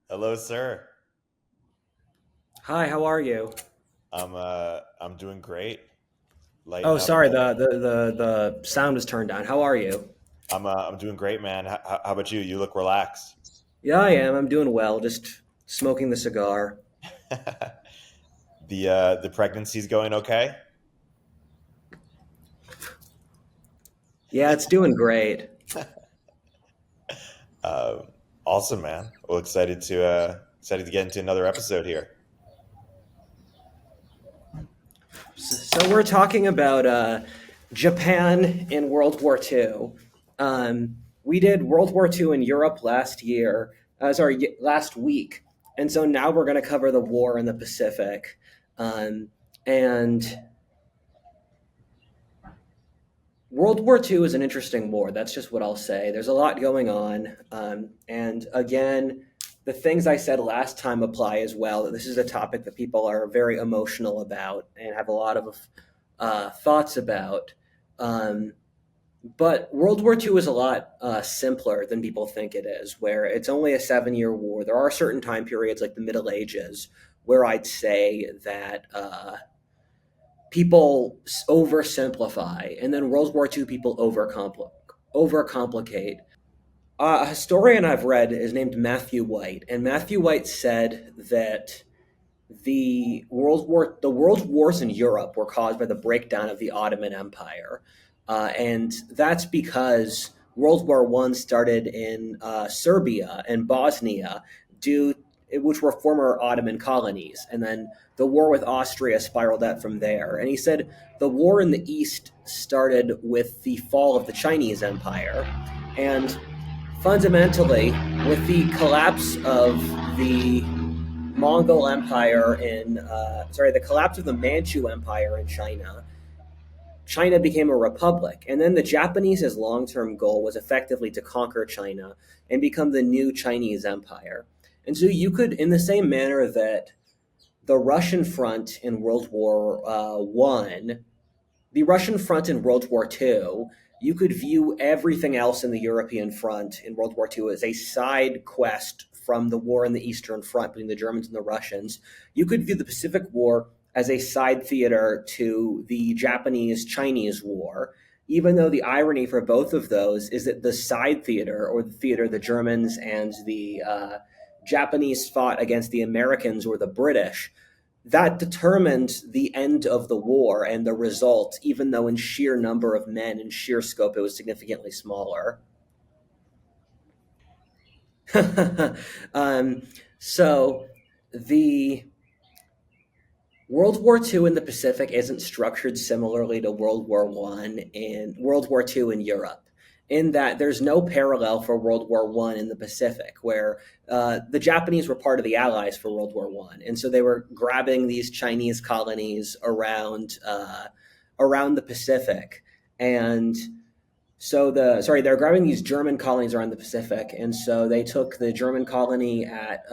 Hello, sir. Hi, how are you? I'm doing great. Lighting Oh, up. sorry, the sound is turned down. How are you? I'm doing great, man. How about you? You look relaxed. Yeah, I am. I'm doing well. Just smoking the cigar. The pregnancy's going okay. Yeah, it's doing great. Uh, awesome, man. Well, excited to get into another episode here. So we're talking about Japan in World War II. We did World War II in Europe last year. Last week, and so now we're going to cover the war in the Pacific. And World War II is an interesting war. That's just what I'll say. There's a lot going on. And again, the things I said last time apply as well. This is a topic that people are very emotional about and have a lot of thoughts about. Um, but World War II is a lot simpler than people think it is, where it's only a 7 year war. There are certain time periods like the Middle Ages where I'd say that. People oversimplify, and then World War II people overcomplicate. A historian I've read is named Matthew White, and Matthew White said that the world wars in Europe were caused by the breakdown of the Ottoman Empire, and that's because World War One started in Serbia and Bosnia, due which were former Ottoman colonies, and then the war with Austria spiraled out from there. And he said the war in the East started with the fall of the Chinese Empire, and fundamentally, with the collapse of the Mongol Empire the collapse of the Manchu Empire in China, China became a republic. And then the Japanese's long term goal was effectively to conquer China and become the new Chinese empire. And so you could, in the same manner that the Russian front in World War One, the Russian front in World War Two, you could view everything else in the European front in World War Two as a side quest from the war in the Eastern Front between the Germans and the Russians. You could view the Pacific War as a side theater to the Japanese Chinese War, even though the irony for both of those is that the side theater, or the theater the Germans and the Japanese fought against the Americans or the British, that determined the end of the war and the result, even though in sheer number of men and sheer scope it was significantly smaller. um, so the World War II in the Pacific isn't structured similarly to World War One and World War II in Europe, in that there's no parallel for World War One in the Pacific, where the Japanese were part of the Allies for World War One, and so they were grabbing these Chinese colonies around the Pacific, and they're grabbing these German colonies around the Pacific, and so they took the German colony at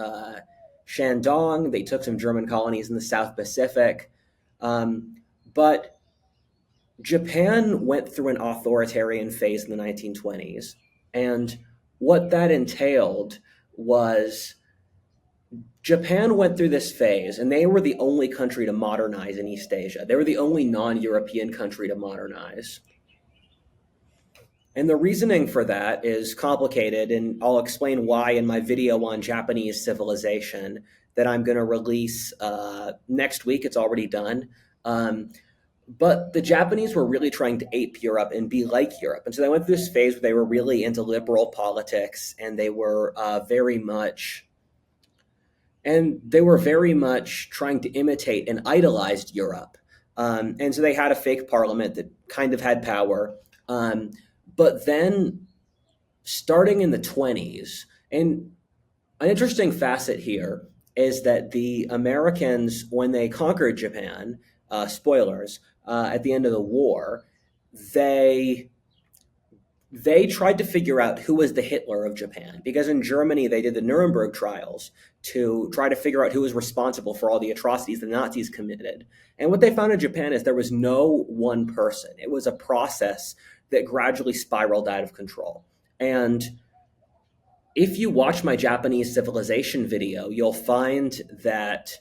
Shandong. They took some German colonies in the South Pacific, but Japan went through an authoritarian phase in the 1920s, and what that entailed was Japan went through this phase, and they were the only country to modernize in East Asia. They were the only non-European country to modernize. And the reasoning for that is complicated, and I'll explain why in my video on Japanese civilization that I'm going to release next week. It's already done. But the Japanese were really trying to ape Europe and be like Europe. And so they went through this phase where they were really into liberal politics, and they were very much trying to imitate and idolized Europe. And so they had a fake parliament that kind of had power. But then, starting in the 20s, and an interesting facet here is that the Americans, when they conquered Japan, spoilers, at the end of the war, they they tried to figure out who was the Hitler of Japan, because in Germany they did the Nuremberg trials to try to figure out who was responsible for all the atrocities the Nazis committed. And what they found in Japan is there was no one person. It was a process that gradually spiraled out of control. And if you watch my Japanese civilization video, you'll find that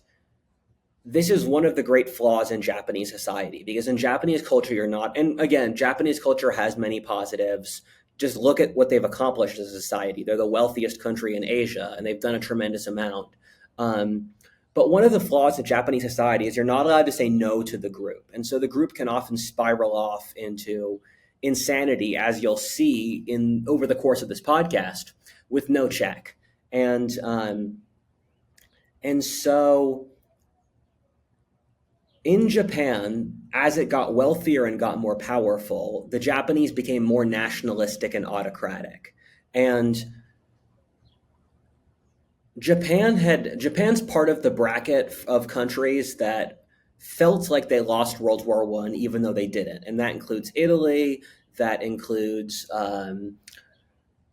this is one of the great flaws in Japanese society, because in Japanese culture, you're not, and again, Japanese culture has many positives. Just look at what they've accomplished as a society. They're the wealthiest country in Asia, and they've done a tremendous amount. Um, but one of the flaws of Japanese society is you're not allowed to say no to the group. And so the group can often spiral off into insanity, as you'll see in over the course of this podcast, with no check. And and so in Japan, as it got wealthier and got more powerful, the Japanese became more nationalistic and autocratic. And Japan's part of the bracket of countries that felt like they lost World War One, even though they didn't, and that includes Italy. That includes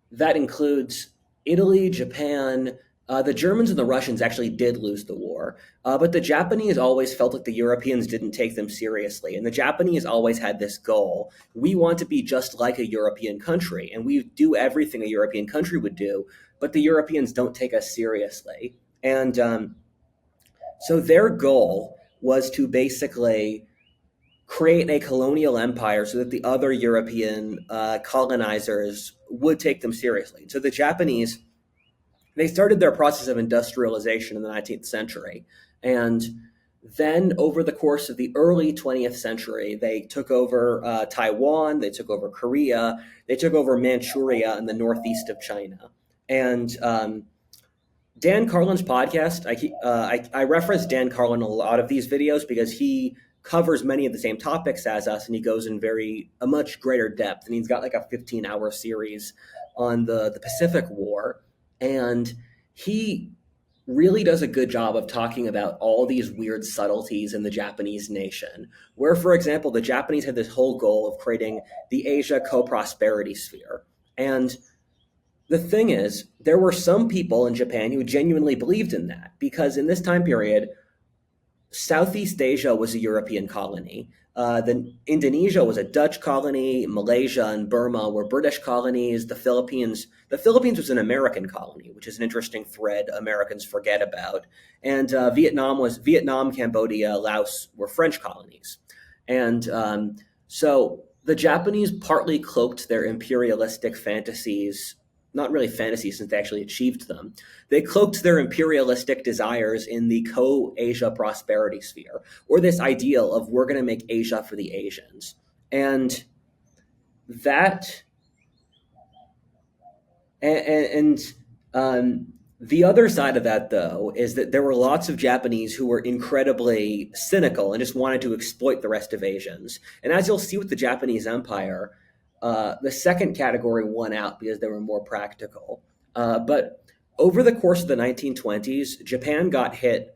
that includes Italy, Japan. The Germans and the Russians actually did lose the war, but the Japanese always felt like the Europeans didn't take them seriously. And the Japanese always had this goal: we want to be just like a European country, and we do everything a European country would do, but the Europeans don't take us seriously. And so their goal was to basically create a colonial empire so that the other European colonizers would take them seriously. So the Japanese, they started their process of industrialization in the 19th century. And then over the course of the early 20th century, they took over Taiwan, they took over Korea, they took over Manchuria and the northeast of China. And Dan Carlin's podcast, I reference Dan Carlin a lot of these videos because he covers many of the same topics as us, and he goes in a much greater depth. And he's got like a 15-hour series on the Pacific War, and he really does a good job of talking about all these weird subtleties in the Japanese nation. Where, for example, the Japanese had this whole goal of creating the Asia co-prosperity sphere, and the thing is, there were some people in Japan who genuinely believed in that, because in this time period, Southeast Asia was a European colony. Then Indonesia was a Dutch colony. Malaysia and Burma were British colonies. The Philippines was an American colony, which is an interesting thread Americans forget about. And Vietnam, Cambodia, Laos were French colonies. And so the Japanese partly cloaked their imperialistic fantasies, not really fantasies since they actually achieved them. They cloaked their imperialistic desires in the co-Asia prosperity sphere, or this ideal of we're going to make Asia for the Asians. And that, and the other side of that, though, is that there were lots of Japanese who were incredibly cynical and just wanted to exploit the rest of Asians. And as you'll see with the Japanese Empire, the second category won out because they were more practical. But over the course of the 1920s, Japan got hit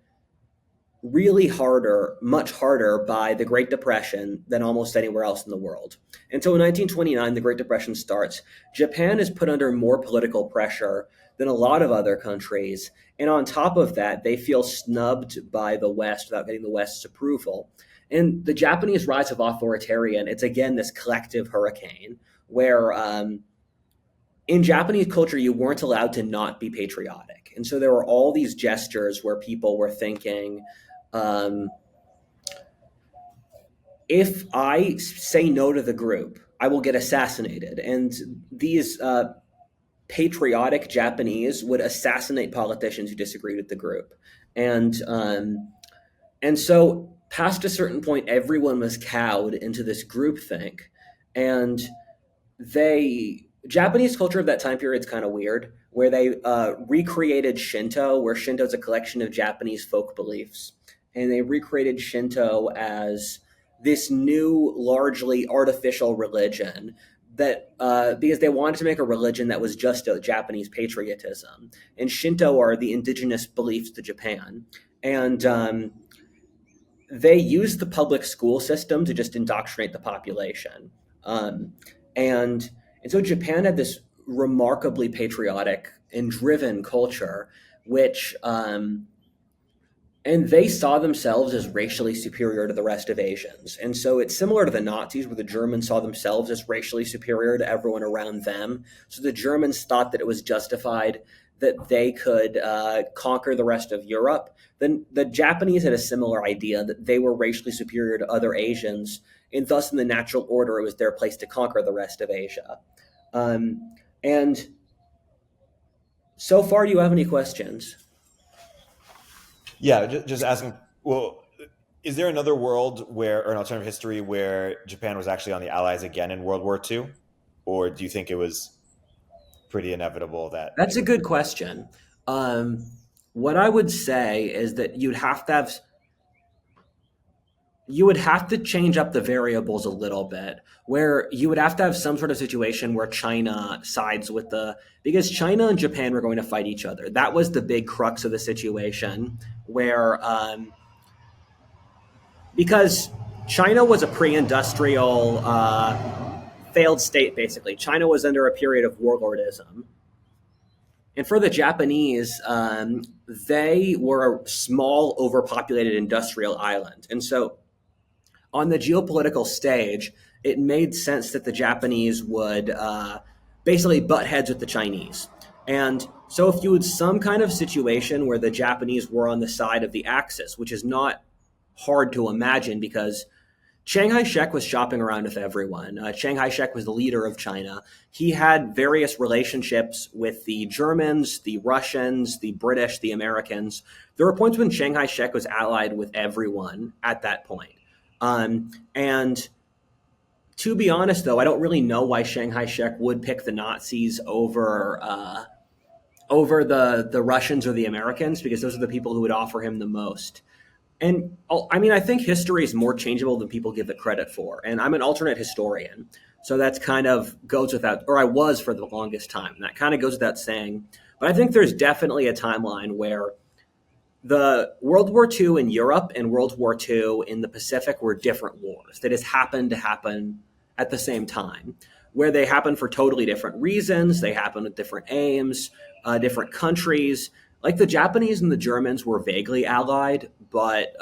really harder, much harder by the Great Depression than almost anywhere else in the world. And so in 1929, the Great Depression starts. Japan is put under more political pressure than a lot of other countries. And on top of that, they feel snubbed by the West without getting the West's approval. And the Japanese rise of authoritarian, it's again this collective hurricane where in Japanese culture, you weren't allowed to not be patriotic. And so there were all these gestures where people were thinking, um, if I say no to the group, I will get assassinated. And these patriotic Japanese would assassinate politicians who disagreed with the group. And so past a certain point, everyone was cowed into this groupthink. And Japanese culture of that time period is kind of weird, where they recreated Shinto, where Shinto is a collection of Japanese folk beliefs. And they recreated Shinto as this new, largely artificial religion that because they wanted to make a religion that was just a Japanese patriotism. And Shinto are the indigenous beliefs to Japan. And they used the public school system to just indoctrinate the population. Um, and and so Japan had this remarkably patriotic and driven culture, which And they saw themselves as racially superior to the rest of Asians. And so it's similar to the Nazis, where the Germans saw themselves as racially superior to everyone around them. So the Germans thought that it was justified that they could conquer the rest of Europe. Then the Japanese had a similar idea that they were racially superior to other Asians, and thus, in the natural order, it was their place to conquer the rest of Asia. And so far, do you have any questions? Yeah, just asking. Well, is there another world where, or an alternative history where Japan was actually on the Allies again in World War II, or do you think it was pretty inevitable that That's it a would? good question. Um, what I would say is that you would have to change up the variables a little bit, where you would have to have some sort of situation where China sides with the, because China and Japan were going to fight each other. That was the big crux of the situation, where because China was a pre-industrial failed state. Basically, China was under a period of warlordism. And for the Japanese, they were a small, overpopulated industrial island. And so, on the geopolitical stage, it made sense that the Japanese would basically butt heads with the Chinese. And so, if you had some kind of situation where the Japanese were on the side of the Axis, which is not hard to imagine because Chiang Kai shek was shopping around with everyone. Chiang Kai shek was the leader of China. He had various relationships with the Germans, the Russians, the British, the Americans. There were points when Chiang Kai shek was allied with everyone at that point. And to be honest, though, I don't really know why Chiang Kai shek would pick the Nazis over the Russians or the Americans, because those are the people who would offer him the most. And I mean, I think history is more changeable than people give it credit for. And I'm an alternate historian. So that's kind of goes without, or I was for the longest time. And that kind of goes without saying. But I think there's definitely a timeline where the World War II in Europe and World War II in the Pacific were different wars. They just happened to happen at the same time, where they happened for totally different reasons. They happened with different aims, different countries. Like the Japanese and the Germans were vaguely allied, but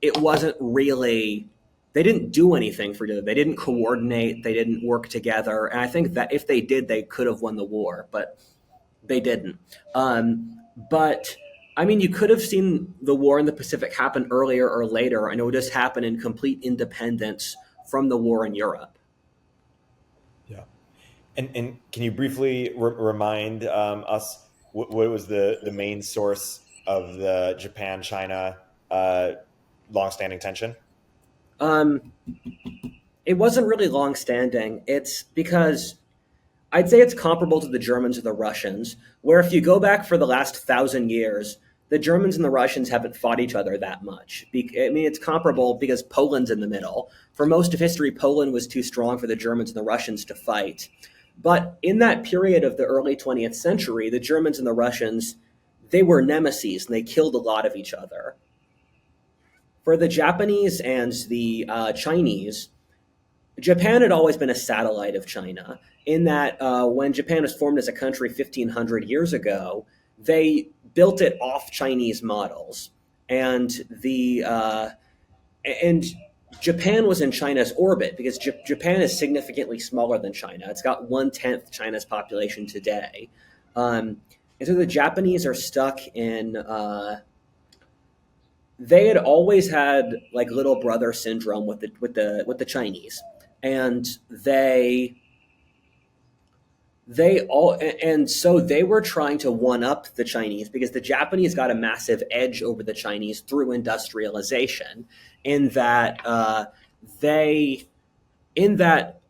it wasn't really. They didn't do anything for each other. They didn't coordinate. They didn't work together. And I think that if they did, they could have won the war, but they didn't. But I mean, you could have seen the war in the Pacific happen earlier or later, and it would just happen in complete independence from the war in Europe. Yeah. And can you briefly remind us what was the main source of the Japan China longstanding tension? Um, it wasn't really long standing. It's because I'd say it's comparable to the Germans or the Russians, where if you go back for the last 1,000 years, the Germans and the Russians haven't fought each other that much. I mean, it's comparable because Poland's in the middle. For most of history, Poland was too strong for the Germans and the Russians to fight. But in that period of the early 20th century, the Germans and the Russians, they were nemesis and they killed a lot of each other. For the Japanese and the Chinese, Japan had always been a satellite of China, in that when Japan was formed as a country 1,500 years ago, they built it off Chinese models. And and Japan was in China's orbit because Japan is significantly smaller than China. It's got 1/10 China's population today. Um, and so the Japanese are stuck in they had always had like little brother syndrome with the Chinese, and so they were trying to one up the Chinese because the Japanese got a massive edge over the Chinese through industrialization, in that they in that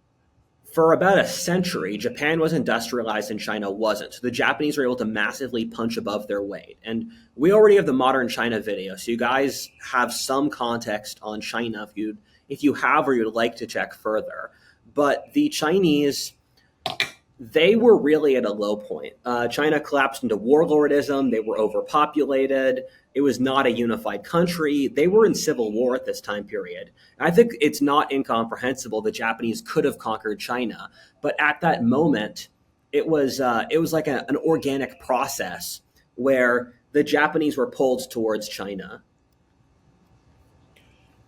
for about a century, Japan was industrialized and China wasn't. So the Japanese were able to massively punch above their weight. And we already have the modern China video, so you guys have some context on China if you have or you'd like to check further. But the Chinese, they were really at a low point. China collapsed into warlordism. They were overpopulated. It was not a unified country. They were in civil war at this time period. I think it's not incomprehensible the Japanese could have conquered China, but at that moment, it was like an organic process where the Japanese were pulled towards China.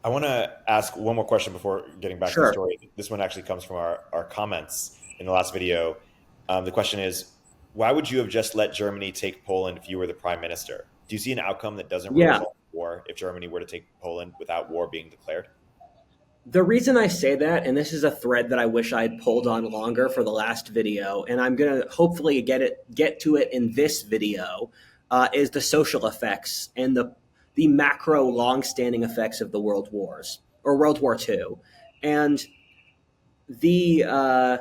I want to ask one more question before getting back to the Sure. story. This one actually comes from our comments in the last video. The question is, why would you have just let Germany take Poland if you were the prime minister? Do you see an outcome that doesn't Yeah. result in war if Germany were to take Poland without war being declared? The reason I say that, and this is a thread that I wish I had pulled on longer for the last video, and I'm gonna hopefully get to it in this video, is the social effects and the macro long-standing effects of the world wars or World War II, and the uh,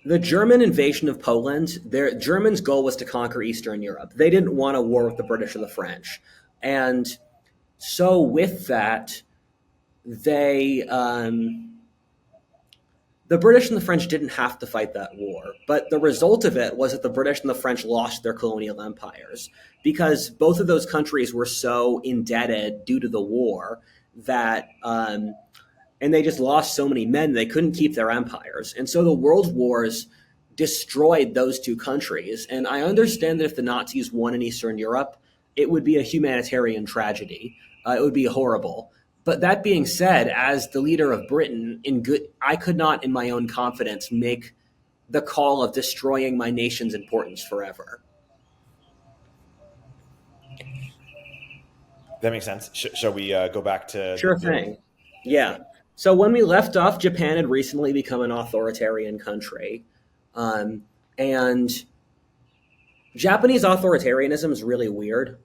the German invasion of Poland. Their Germans' goal was to conquer Eastern Europe. They didn't want a war with the British or the French, and so with that, they the British and the French didn't have to fight that war, but the result of it was that the British and the French lost their colonial empires because both of those countries were so indebted due to the war that, and they just lost so many men they couldn't keep their empires, and so the world wars destroyed those two countries. And I understand that if the Nazis won in Eastern Europe, it would be a humanitarian tragedy. It would be horrible. But that being said, as the leader of Britain, I could not, in my own confidence, make the call of destroying my nation's importance forever. That makes sense. Shall we go back to Sure the thing. Yeah. So when we left off, Japan had recently become an authoritarian country. Um, and Japanese authoritarianism is really weird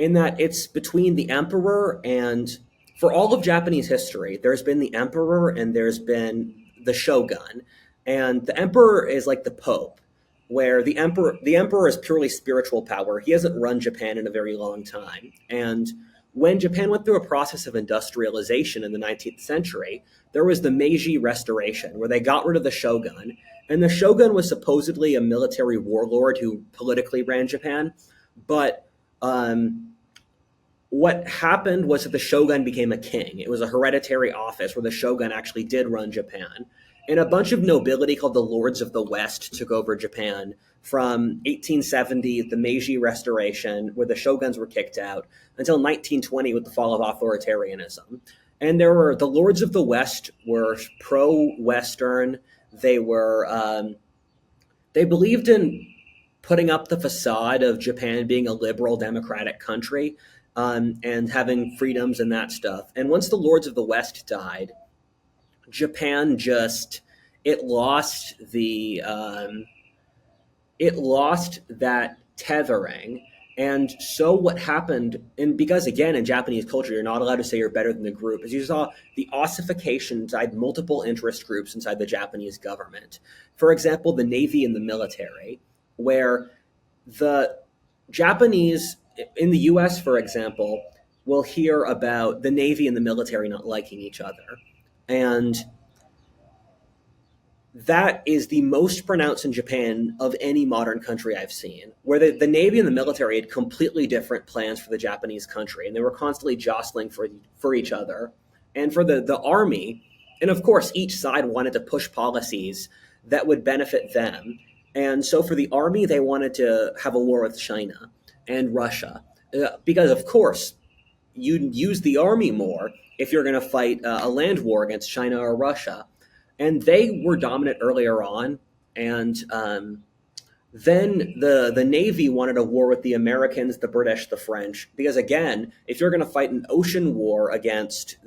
in that it's between the emperor and, for all of Japanese history, there's been the emperor and there's been the shogun. And the emperor is like the pope, where the emperor is purely spiritual power. He hasn't run Japan in a very long time. And when Japan went through a process of industrialization in the 19th century, there was the Meiji Restoration, where they got rid of the shogun. And the shogun was supposedly a military warlord who politically ran Japan. But what happened was that the shogun became a king. It was a hereditary office where the shogun actually did run Japan. And a bunch of nobility called the Lords of the West took over Japan from 1870, the Meiji Restoration, where the shoguns were kicked out, until 1920 with the fall of authoritarianism. And there were the Lords of the West were pro-Western. They believed in putting up the facade of Japan being a liberal democratic country, and having freedoms and that stuff. And once the Lords of the West died, Japan just it lost the it lost that tethering. And so what happened, and because again in Japanese culture you're not allowed to say you're better than the group, is you saw the ossification inside multiple interest groups inside the Japanese government. For example, the Navy and the military, where the Japanese in the US, for example, will hear about the Navy and the military not liking each other. And that is the most pronounced in Japan of any modern country I've seen, where the Navy and the military had completely different plans for the Japanese country, and they were constantly jostling for each other. And for the Army, and of course, each side wanted to push policies that would benefit them. And so for the Army, they wanted to have a war with China and Russia, because, of course, you'd use the Army more if you're going to fight a land war against China or Russia. And they were dominant earlier on, and then the Navy wanted a war with the Americans, the British, the French, because again, if you're going to fight an ocean war against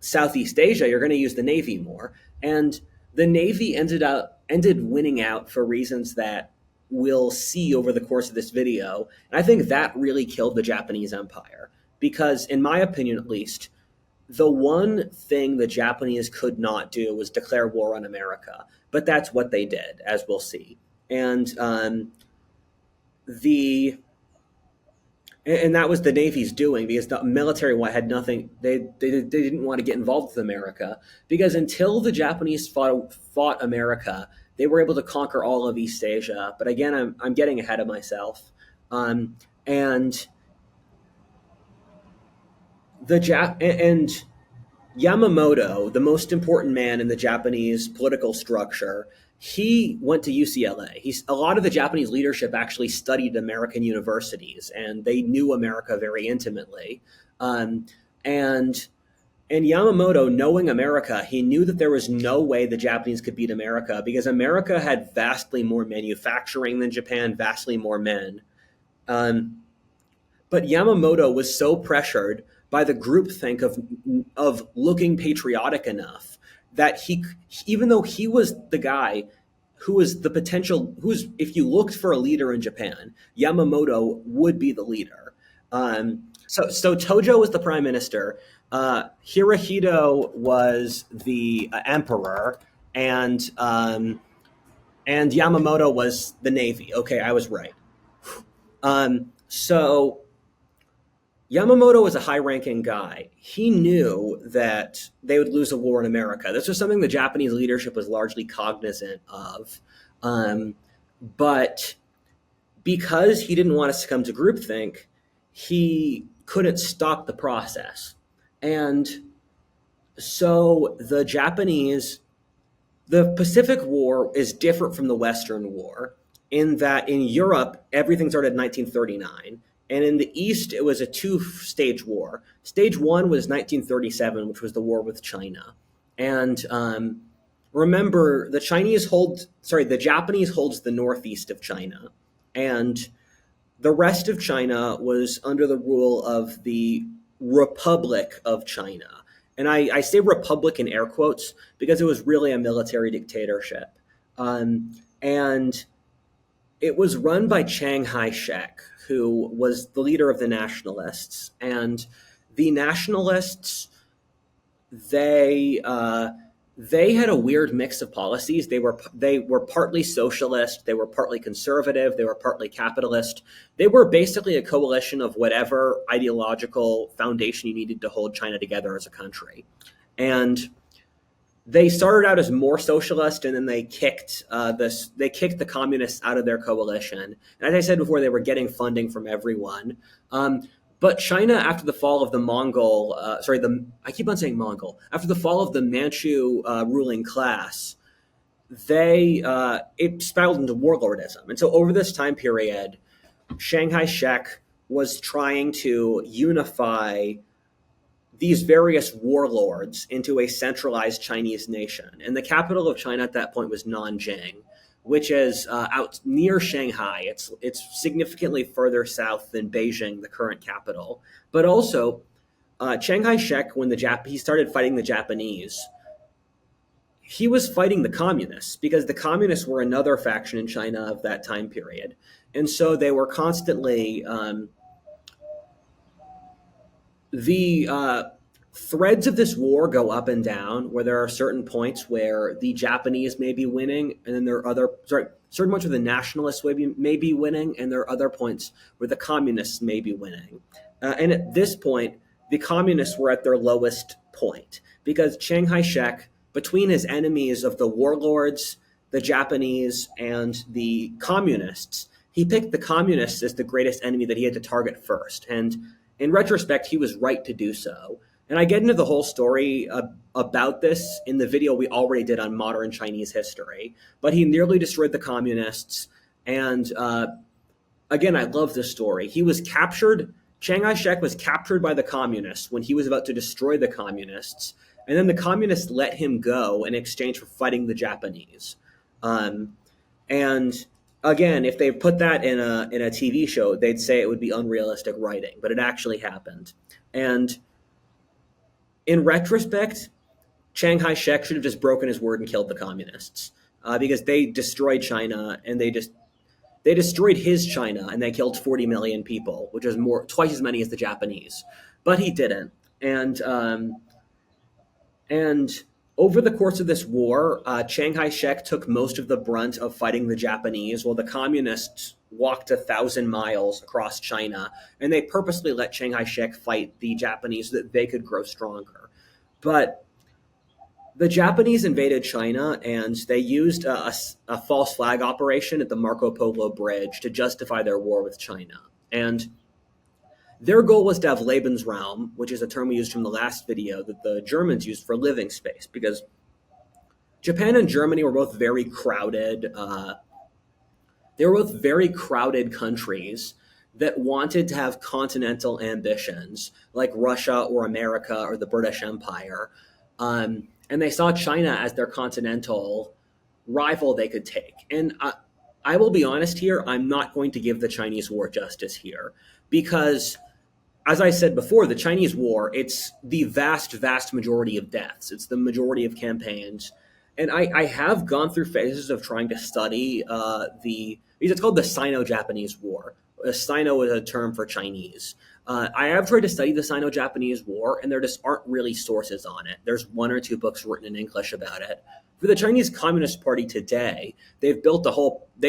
Southeast Asia, you're going to use the Navy more. And the Navy ended winning out for reasons that we'll see over the course of this video. And I think that really killed the Japanese Empire because, in my opinion at least, the one thing the Japanese could not do was declare war on America, but that's what they did, as we'll see. And the and that was the Navy's doing because the military had nothing. They didn't want to get involved with America because until the Japanese fought America, they were able to conquer all of East Asia. But again, I'm getting ahead of myself. And and Yamamoto, the most important man in the Japanese political structure, he went to UCLA. A lot of the Japanese leadership actually studied American universities, and they knew America very intimately. Um, and and Yamamoto, knowing America, he knew that there was no way the Japanese could beat America because America had vastly more manufacturing than Japan, vastly more men. Um, but Yamamoto was so pressured by the groupthink of looking patriotic enough that even though he was the guy who was the potential, if you looked for a leader in Japan, Yamamoto would be the leader. So Tojo was the prime minister, Hirohito was the emperor, and Yamamoto was the navy. Okay, I was right. So Yamamoto was a high ranking guy. He knew that they would lose a war in America. This was something the Japanese leadership was largely cognizant of. Um, but because he didn't want to succumb to groupthink, he couldn't stop the process. And so the Pacific War is different from the Western War in that in Europe, everything started in 1939. And in the East, it was a two-stage war. Stage one was 1937, which was the war with China. And remember, the Japanese holds the northeast of China. And the rest of China was under the rule of the Republic of China. And I say republic in air quotes because it was really a military dictatorship. And it was run by Chiang Kai shek, who was the leader of the nationalists. And the nationalists, they they had a weird mix of policies. They were partly socialist, they were partly conservative, they were partly capitalist. They were basically a coalition of whatever ideological foundation you needed to hold China together as a country. And they started out as more socialist, and then they kicked the communists out of their coalition. And as I said before, they were getting funding from everyone. But China, after the fall of the I keep on saying Mongol. After the fall of the Manchu ruling class, it spiraled into warlordism. And so over this time period, Chiang Kai-shek was trying to unify these various warlords into a centralized Chinese nation. And the capital of China at that point was Nanjing, which is out near Shanghai. It's significantly further south than Beijing, the current capital. But also, Chiang Kai-shek, when he started fighting the Japanese, he was fighting the communists because the communists were another faction in China of that time period. And so they were constantly the threads of this war go up and down, where there are certain points where the Japanese may be winning, and then there are certain points where the nationalists may be winning, and there are other points where the communists may be winning. And at this point, the communists were at their lowest point because Chiang Kai-shek, between his enemies of the warlords, the Japanese, and the communists, he picked the communists as the greatest enemy that he had to target first. And in retrospect, he was right to do so. And I get into the whole story about this in the video we already did on modern Chinese history. But he nearly destroyed the communists. And again, I love this story. Chiang Kai-shek was captured by the communists when he was about to destroy the communists. And then the communists let him go in exchange for fighting the Japanese. And again, if they put that in a TV show, they'd say it would be unrealistic writing, but it actually happened. And in retrospect, Chiang Kai-shek should have just broken his word and killed the communists because they destroyed China, and they destroyed his China, and they killed 40 million people, which is twice as many as the Japanese. But he didn't. And over the course of this war, Chiang Kai-shek took most of the brunt of fighting the Japanese, while the communists walked 1,000 miles across China, and they purposely let Chiang Kai-shek fight the Japanese so that they could grow stronger. But the Japanese invaded China, and they used a false flag operation at the Marco Polo Bridge to justify their war with China. And their goal was to have Lebensraum, which is a term we used from the last video that the Germans used for living space, because Japan and Germany were both very crowded. They were both very crowded countries that wanted to have continental ambitions, like Russia or America or the British Empire. And they saw China as their continental rival they could take. And I will be honest here, I'm not going to give the Chinese war justice here because, as I said before, the Chinese war, it's the vast, vast majority of deaths. It's the majority of campaigns. And I have gone through phases of trying to study because it's called the Sino-Japanese War. Sino is a term for Chinese. I have tried to study the Sino-Japanese War, and there just aren't really sources on it. There's one or two books written in English about it. For the Chinese Communist Party today, they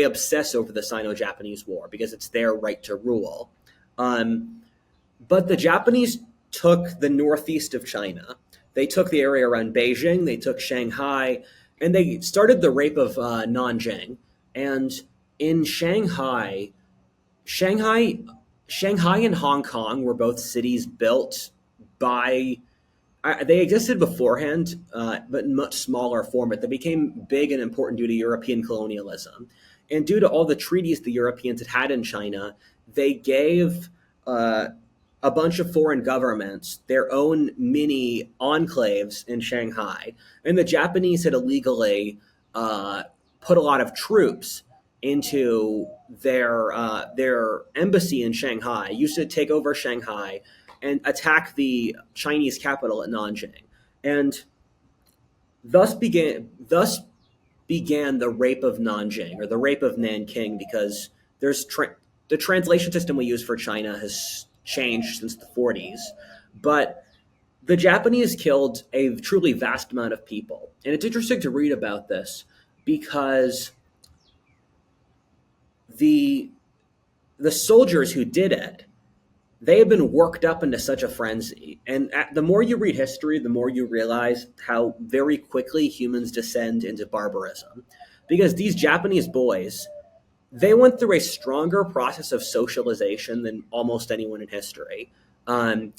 obsess over the Sino-Japanese War because it's their right to rule. But the Japanese took the northeast of China. They took the area around Beijing, they took Shanghai, and they started the rape of Nanjing. And in Shanghai, Shanghai and Hong Kong were both cities built by. They existed beforehand, but in much smaller form. But they became big and important due to European colonialism, and due to all the treaties the Europeans had had in China, they gave a bunch of foreign governments their own mini enclaves in Shanghai, and the Japanese had illegally put a lot of troops into their embassy in Shanghai, used to take over Shanghai and attack the Chinese capital at Nanjing, and thus began the rape of Nanjing or the rape of Nanking because the translation system we use for China has changed since the 40s, but the Japanese killed a truly vast amount of people, and it's interesting to read about this because the the soldiers who did it, they have been worked up into such a frenzy. And the more you read history, the more you realize how very quickly humans descend into barbarism. Because these Japanese boys, they went through a stronger process of socialization than almost anyone in history. And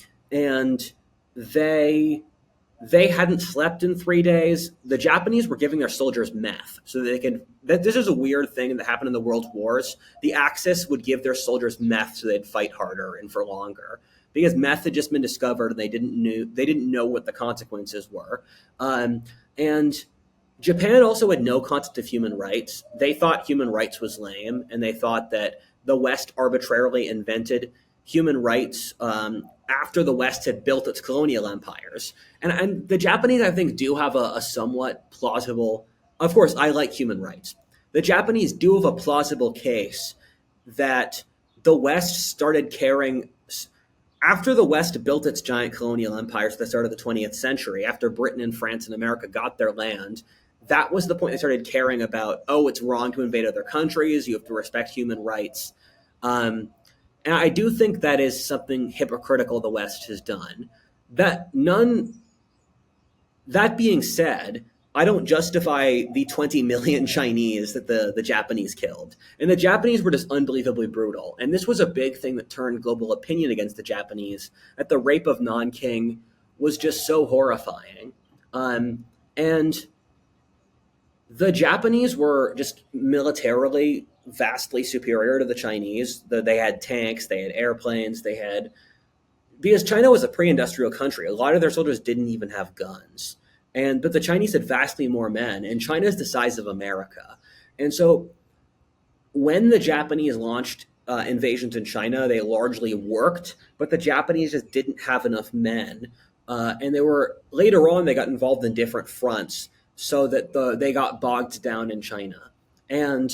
they hadn't slept in 3 days. The Japanese were giving their soldiers meth so that they could. This is a weird thing that happened in the World Wars. The Axis would give their soldiers meth so they'd fight harder and for longer because meth had just been discovered and they didn't know what the consequences were. And Japan also had no concept of human rights. They thought human rights was lame, and they thought that the West arbitrarily invented human rights after the West had built its colonial empires. And the Japanese, I think, do have a somewhat plausible. Of course, I like human rights. The Japanese do have a plausible case that the West started caring after the West built its giant colonial empires at the start of the 20th century, after Britain and France and America got their land. That was the point they started caring about, oh, it's wrong to invade other countries. You have to respect human rights. And I do think that is something hypocritical the West has done. That being said, I don't justify the 20 million Chinese that the Japanese killed. And the Japanese were just unbelievably brutal. And this was a big thing that turned global opinion against the Japanese, that the rape of Nanking was just so horrifying. And the Japanese were just militarily vastly superior to the Chinese. They had tanks, they had airplanes, because China was a pre-industrial country. A lot of their soldiers didn't even have guns. But the Chinese had vastly more men, and China is the size of America. And so when the Japanese launched invasions in China, they largely worked, but the Japanese just didn't have enough men. And later on, they got involved in different fronts so that they got bogged down in China. And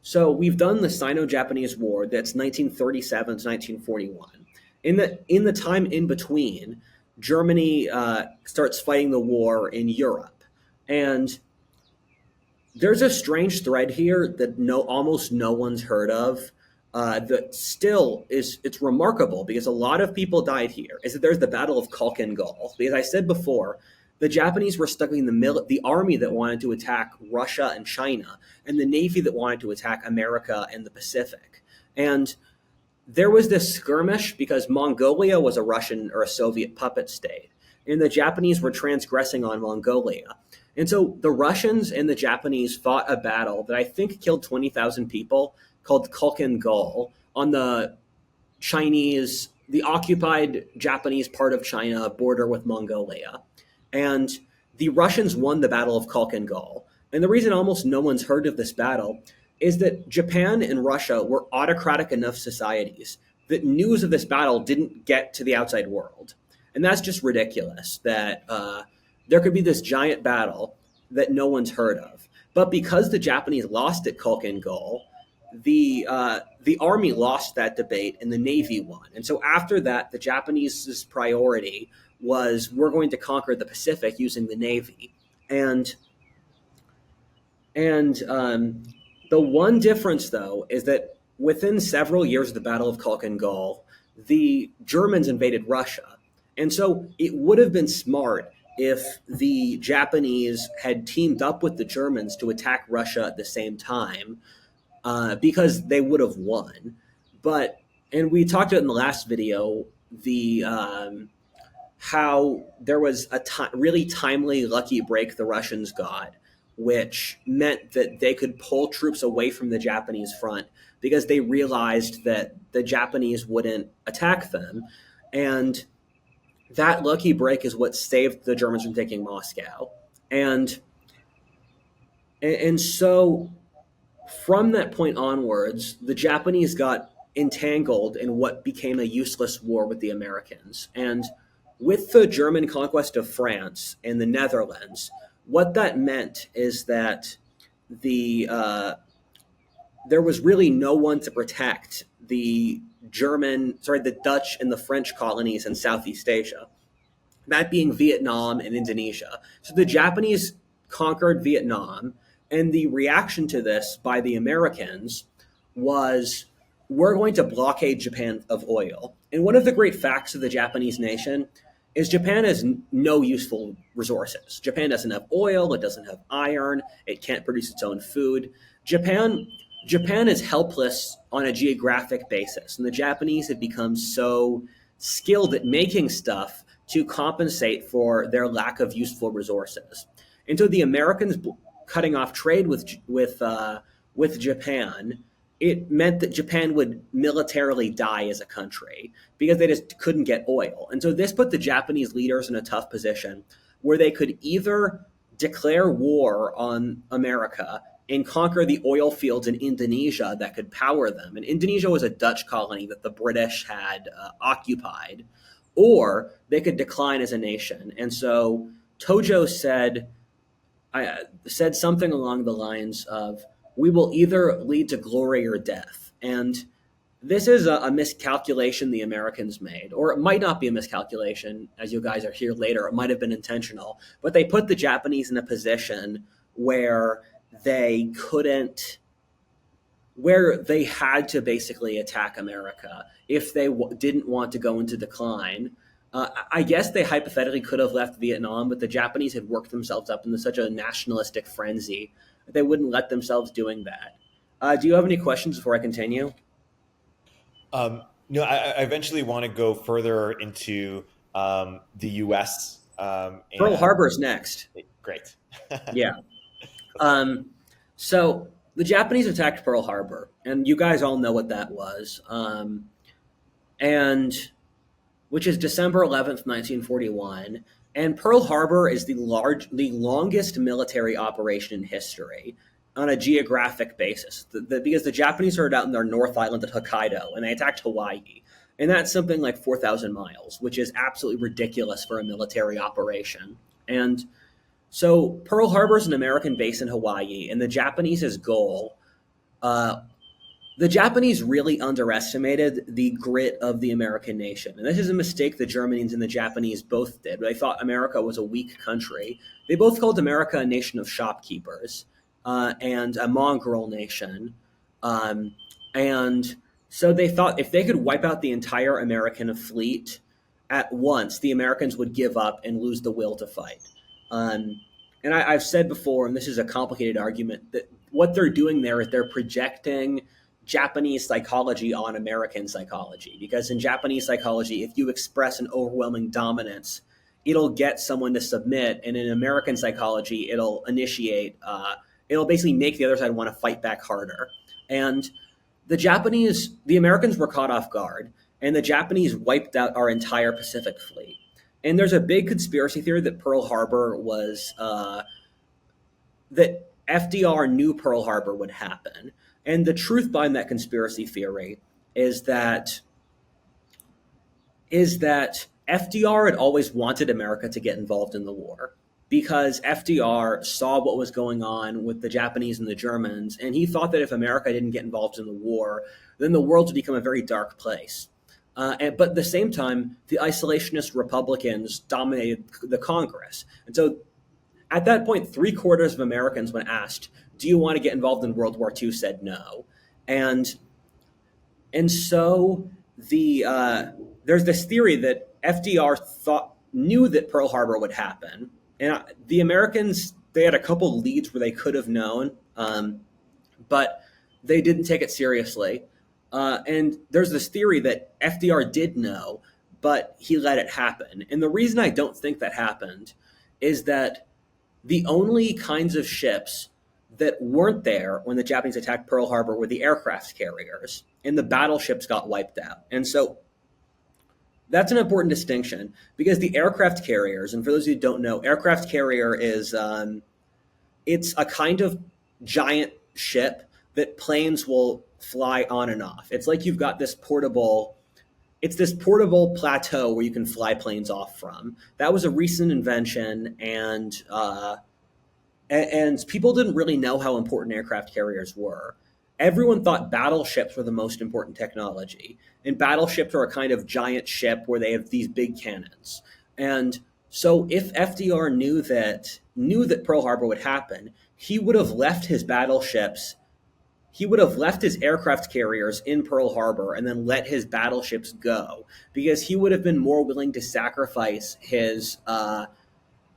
so we've done the Sino-Japanese War. That's 1937 to 1941. In the time in between, Germany starts fighting the war in Europe. And there's a strange thread here that almost no one's heard of. That still it's remarkable because a lot of people died here. Is that there's the Battle of Kalkengol? Because I said before, the Japanese were stuck in the army that wanted to attack Russia and China, and the navy that wanted to attack America and the Pacific. And there was this skirmish because Mongolia was a Russian or a Soviet puppet state, and the Japanese were transgressing on Mongolia. And so the Russians and the Japanese fought a battle that I think killed 20,000 people called Kulkin Gol on the occupied Japanese part of China border with Mongolia. And the Russians won the Battle of Kulkin Gol. And the reason almost no one's heard of this battle is that Japan and Russia were autocratic enough societies that news of this battle didn't get to the outside world. And that's just ridiculous that there could be this giant battle that no one's heard of. But because the Japanese lost at Kulkin Gol, the army lost that debate and the navy won. And so after that, the Japanese's priority was we're going to conquer the Pacific using the navy. And and the one difference, though, is that within several years of the Battle of Kulkin Gol, the Germans invaded Russia. And so it would have been smart if the Japanese had teamed up with the Germans to attack Russia at the same time, because they would have won. But, and we talked about in the last video, the how there was a really timely lucky break the Russians got, which meant that they could pull troops away from the Japanese front because they realized that the Japanese wouldn't attack them. And that lucky break is what saved the Germans from taking Moscow. And and so from that point onwards, the Japanese got entangled in what became a useless war with the Americans. And with the German conquest of France and the Netherlands, what that meant is that there was really no one to protect the Dutch and the French colonies in Southeast Asia, that being Vietnam and Indonesia. So the Japanese conquered Vietnam, and the reaction to this by the Americans was we're going to blockade Japan of oil. And one of the great facts of the Japanese nation is Japan has no useful resources. Japan doesn't have oil, it doesn't have iron, it can't produce its own food. Japan Japan is helpless on a geographic basis, and the Japanese have become so skilled at making stuff to compensate for their lack of useful resources. And so the Americans cutting off trade with Japan, it meant that Japan would militarily die as a country because they just couldn't get oil. And so this put the Japanese leaders in a tough position where they could either declare war on America and conquer the oil fields in Indonesia that could power them. And Indonesia was a Dutch colony that the British had occupied, or they could decline as a nation. And so Tojo said something along the lines of, "We will either lead to glory or death." And this is a miscalculation the Americans made, or it might not be a miscalculation, as you guys are here later. It might have been intentional, but they put the Japanese in a position where they couldn't, where they had to basically attack America if they didn't want to go into decline. I guess they hypothetically could have left Vietnam, but the Japanese had worked themselves up into such a nationalistic frenzy that they wouldn't let themselves doing that. Do you have any questions before I continue? No, I eventually want to go further into the U.S. Pearl And Harbor's next. great. Yeah. Um, so the Japanese attacked Pearl Harbor, and you guys all know what that was. And which is December 11th, 1941. And Pearl Harbor is the longest military operation in history on a geographic basis, because the Japanese started out in their North Island at Hokkaido, and they attacked Hawaii. And that's something like 4,000 miles, which is absolutely ridiculous for a military operation. And so Pearl Harbor is an American base in Hawaii, and the Japanese's goal, uh, the Japanese really underestimated the grit of the American nation. And this is a mistake the Germans and the Japanese both did. They thought America was a weak country. They both called America a nation of shopkeepers, and a mongrel nation. Um, and so they thought if they could wipe out the entire American fleet at once, the Americans would give up and lose the will to fight. Um, and I've said before, and this is a complicated argument, that what they're doing there is they're projecting Japanese psychology on American psychology. Because in Japanese psychology, if you express an overwhelming dominance, it'll get someone to submit, and in American psychology, it'll initiate. It'll basically make the other side want to fight back harder. And the Americans were caught off guard, and the Japanese wiped out our entire Pacific fleet. And there's a big conspiracy theory that Pearl Harbor was that FDR knew Pearl Harbor would happen. And the truth behind that conspiracy theory is that FDR had always wanted America to get involved in the war because FDR saw what was going on with the Japanese and the Germans, and he thought that if America didn't get involved in the war, then the world would become a very dark place. But at the same time, the isolationist Republicans dominated the Congress. And so at that point, three-quarters of Americans, when asked, do you want to get involved in World War II, said no. And so there's this theory that FDR knew that Pearl Harbor would happen, and the Americans, they had a couple leads where they could have known, but they didn't take it seriously. And there's this theory that FDR did know, but he let it happen. And the reason I don't think that happened is that the only kinds of ships that weren't there when the Japanese attacked Pearl Harbor were the aircraft carriers, and the battleships got wiped out. And so that's an important distinction because the aircraft carriers, and for those who don't know, aircraft carrier is it's a kind of giant ship that planes will fly on and off. It's like you've got this portable plateau where you can fly planes off from. That was a recent invention, and people didn't really know how important aircraft carriers were. Everyone thought battleships were the most important technology, and battleships are a kind of giant ship where they have these big cannons. And so if FDR knew that Pearl Harbor would happen, he would have left his battleships. He would have left his aircraft carriers in Pearl Harbor and then let his battleships go, because he would have been more willing to sacrifice his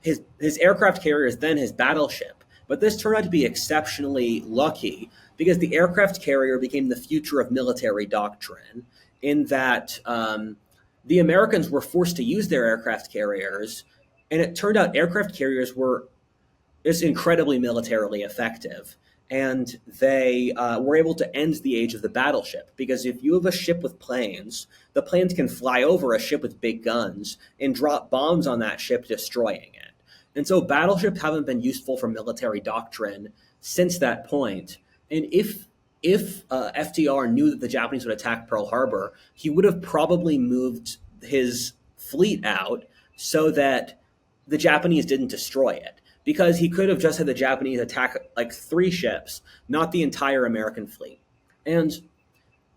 aircraft carriers than his battleship. But this turned out to be exceptionally lucky because the aircraft carrier became the future of military doctrine, in that the Americans were forced to use their aircraft carriers, and it turned out aircraft carriers were incredibly militarily effective. And they were able to end the age of the battleship, because if you have a ship with planes, the planes can fly over a ship with big guns and drop bombs on that ship, destroying it. And so battleships haven't been useful for military doctrine since that point. And if FDR knew that the Japanese would attack Pearl Harbor, he would have probably moved his fleet out so that the Japanese didn't destroy it, because he could have just had the Japanese attack like 3 ships, not the entire American fleet. And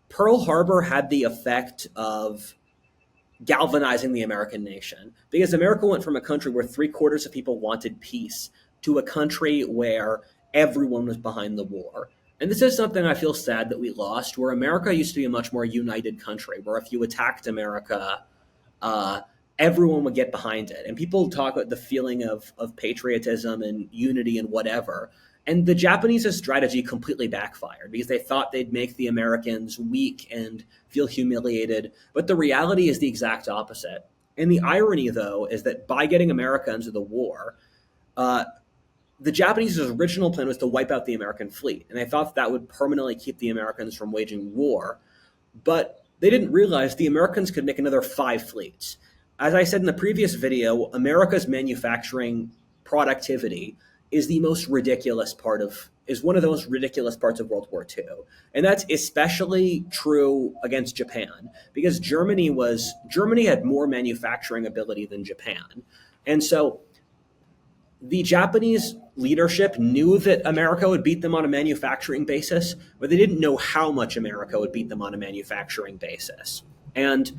Pearl Harbor had the effect of galvanizing the American nation, because America went from a country where 3/4 of people wanted peace to a country where everyone was behind the war. And this is something I feel sad that we lost, where America used to be a much more united country, where if you attacked America, everyone would get behind it. And people talk about the feeling of patriotism and unity and whatever. And the Japanese' strategy completely backfired because they thought they'd make the Americans weak and feel humiliated. But the reality is the exact opposite. And the irony, though, is that by getting America into the war, the Japanese' original plan was to wipe out the American fleet. And they thought that would permanently keep the Americans from waging war. But they didn't realize the Americans could make another 5 fleets. As I said in the previous video, America's manufacturing productivity is one of the most ridiculous parts of World War II. And that's especially true against Japan, because Germany had more manufacturing ability than Japan. And so the Japanese leadership knew that America would beat them on a manufacturing basis, but they didn't know how much America would beat them on a manufacturing basis. And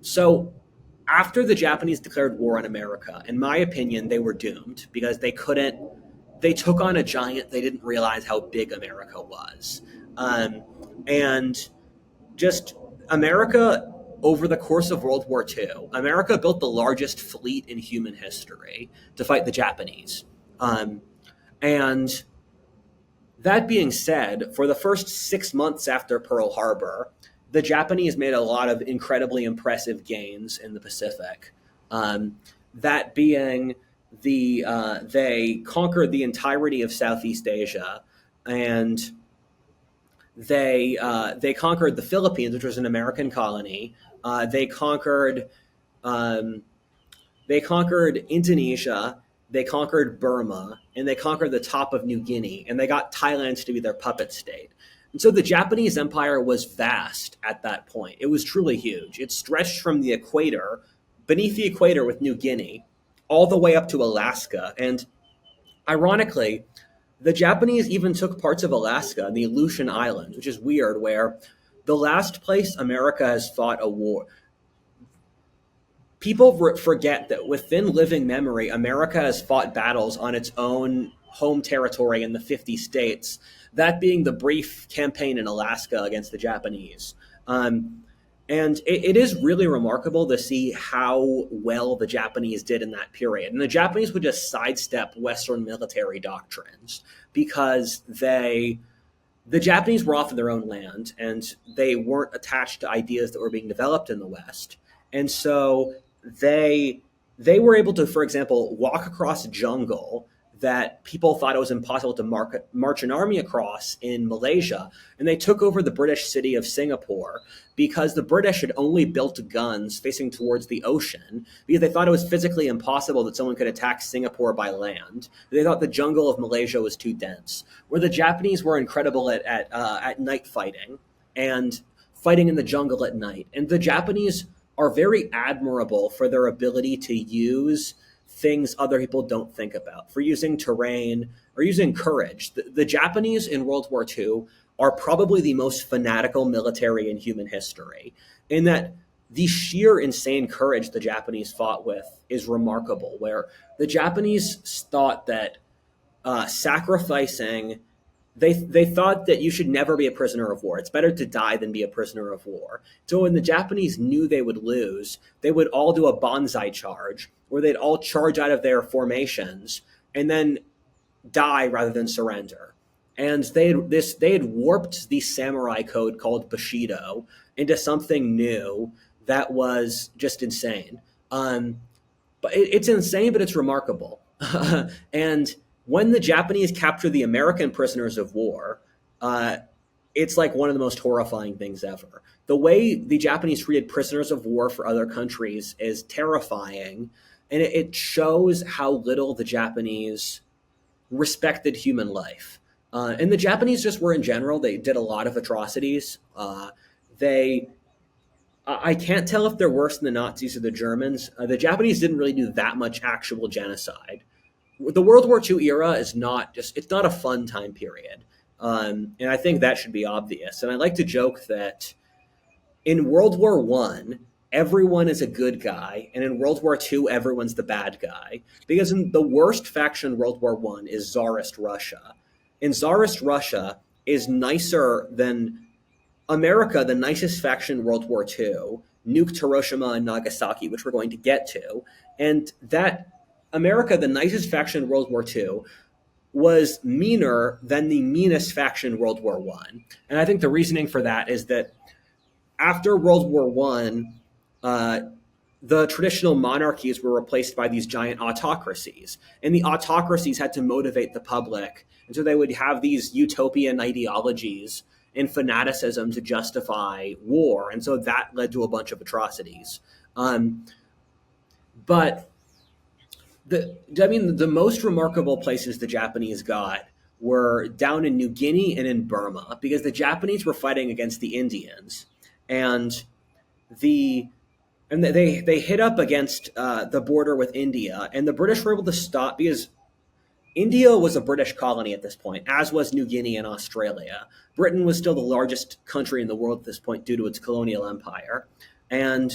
so after the Japanese declared war on America, in my opinion, they were doomed, because they took on a giant. They didn't realize how big America was. And just America, over the course of World War II, America built the largest fleet in human history to fight the Japanese. And that being said, for the first 6 months after Pearl Harbor, the Japanese made a lot of incredibly impressive gains in the Pacific. That being they conquered the entirety of Southeast Asia, and they conquered the Philippines, which was an American colony. Um, they conquered Indonesia, they conquered Burma, and they conquered the top of New Guinea, and they got Thailand to be their puppet state. And so the Japanese empire was vast at that point. It was truly huge. It stretched from the equator, beneath the equator with New Guinea, all the way up to Alaska. And ironically, the Japanese even took parts of Alaska and the Aleutian Islands, which is weird, where the last place America has fought a war, people forget that within living memory, America has fought battles on its own home territory in the 50 states, that being the brief campaign in Alaska against the Japanese. And it is really remarkable to see how well the Japanese did in that period. And the Japanese would just sidestep Western military doctrines because the Japanese were off in their own land and they weren't attached to ideas that were being developed in the West. And so they they were able to, for example, walk across a jungle that people thought it was impossible to march an army across in Malaysia. And they took over the British city of Singapore because the British had only built guns facing towards the ocean because they thought it was physically impossible that someone could attack Singapore by land. They thought the jungle of Malaysia was too dense. Where the Japanese were incredible at night fighting and fighting in the jungle at night. And the Japanese are very admirable for their ability to use things other people don't think about, for using terrain or using courage. The Japanese in World War II are probably the most fanatical military in human history, in that the sheer insane courage the Japanese fought with is remarkable, where the Japanese thought that sacrificing they thought that you should never be a prisoner of war. It's better to die than be a prisoner of war. So when the Japanese knew they would lose, they would all do a bonsai charge, where they'd all charge out of their formations and then die rather than surrender. And they had warped the samurai code called Bushido into something new that was just insane. But it's insane, but it's remarkable. And when the Japanese capture the American prisoners of war, uh, it's like one of the most horrifying things ever. The way the Japanese treated prisoners of war for other countries is terrifying, and it shows how little the Japanese respected human life. And the Japanese just were in general, they did a lot of atrocities. They I can't tell if they're worse than the Nazis or the Germans. The Japanese didn't really do that much actual genocide. The World War II era is not just, it's not a fun time period. And I think that should be obvious. And I like to joke that in World War One, everyone is a good guy, and in World War II, everyone's the bad guy. Because in the worst faction in World War One is Tsarist Russia. And Tsarist Russia is nicer than America, the nicest faction in World War II, nuked Hiroshima and Nagasaki, which we're going to get to. And that America, the nicest faction in World War II, was meaner than the meanest faction in World War One. And I think the reasoning for that is that after World War One, uh, the traditional monarchies were replaced by these giant autocracies, and the autocracies had to motivate the public, and so they would have these utopian ideologies and fanaticism to justify war, and so that led to a bunch of atrocities. But the most remarkable places the Japanese got were down in New Guinea and in Burma, because the Japanese were fighting against the Indians, and the and they hit up against the border with India, and the British were able to stop because India was a British colony at this point, as was New Guinea and Australia. Britain was still the largest country in the world at this point due to its colonial empire, and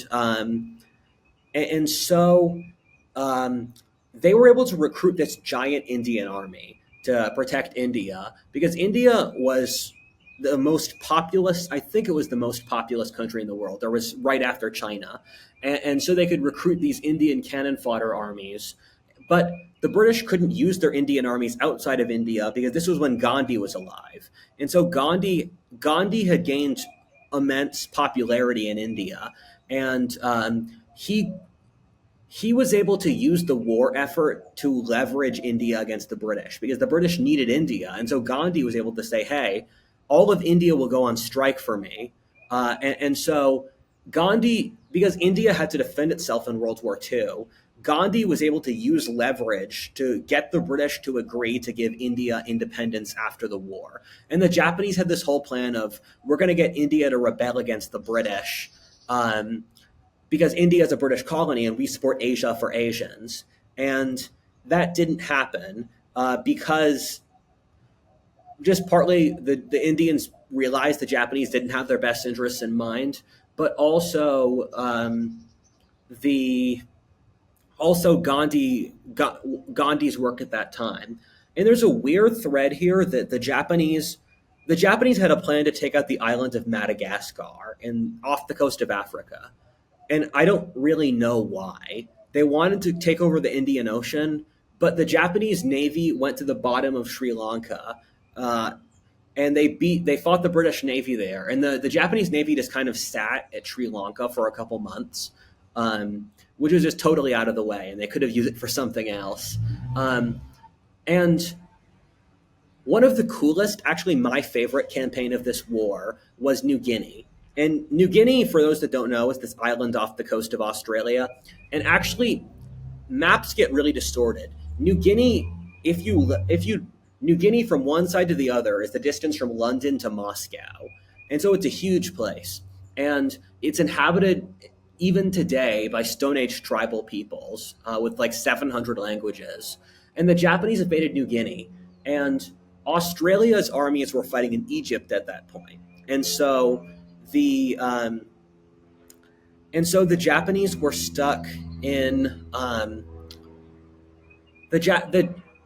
so they were able to recruit this giant Indian army to protect India, because India was the most populous, I think it was the most populous country in the world. There was right after China. And so they could recruit these Indian cannon fodder armies. But the British couldn't use their Indian armies outside of India because this was when Gandhi was alive. And so Gandhi had gained immense popularity in India. And he he was able to use the war effort to leverage India against the British because the British needed India. And so Gandhi was able to say, hey, all of India will go on strike for me. And so Gandhi, because India had to defend itself in World War II, Gandhi was able to use leverage to get the British to agree to give India independence after the war. And the Japanese had this whole plan of, we're going to get India to rebel against the British. Because India is a British colony and we support Asia for Asians. And that didn't happen because just partly the Indians realized the Japanese didn't have their best interests in mind, but also the also Gandhi's work at that time. And there's a weird thread here that the Japanese had a plan to take out the island of Madagascar and off the coast of Africa. And I don't really know why. They wanted to take over the Indian Ocean, but the Japanese Navy went to the bottom of Sri Lanka, uh, and they fought the British Navy there, and the Japanese Navy just kind of sat at Sri Lanka for a couple months, which was just totally out of the way, and they could have used it for something else. And one of the coolest, actually my favorite campaign of this war was New Guinea. And New Guinea, for those that don't know, is this island off the coast of Australia. And actually, maps get really distorted. New Guinea, if you New Guinea from one side to the other is the distance from London to Moscow, and so it's a huge place, and it's inhabited even today by Stone Age tribal peoples with like 700 languages. And the Japanese invaded New Guinea, and Australia's armies were fighting in Egypt at that point, and so the Japanese were stuck in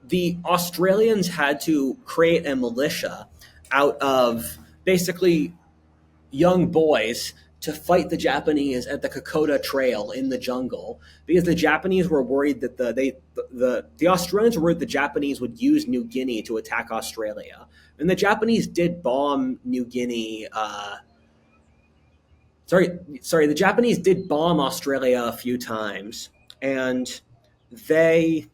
the Australians had to create a militia out of basically young boys to fight the Japanese at the Kokoda Trail in the jungle because the Japanese were worried that the Australians were worried the Japanese would use New Guinea to attack Australia, and the Japanese did bomb New Guinea. The Japanese did bomb Australia a few times, and they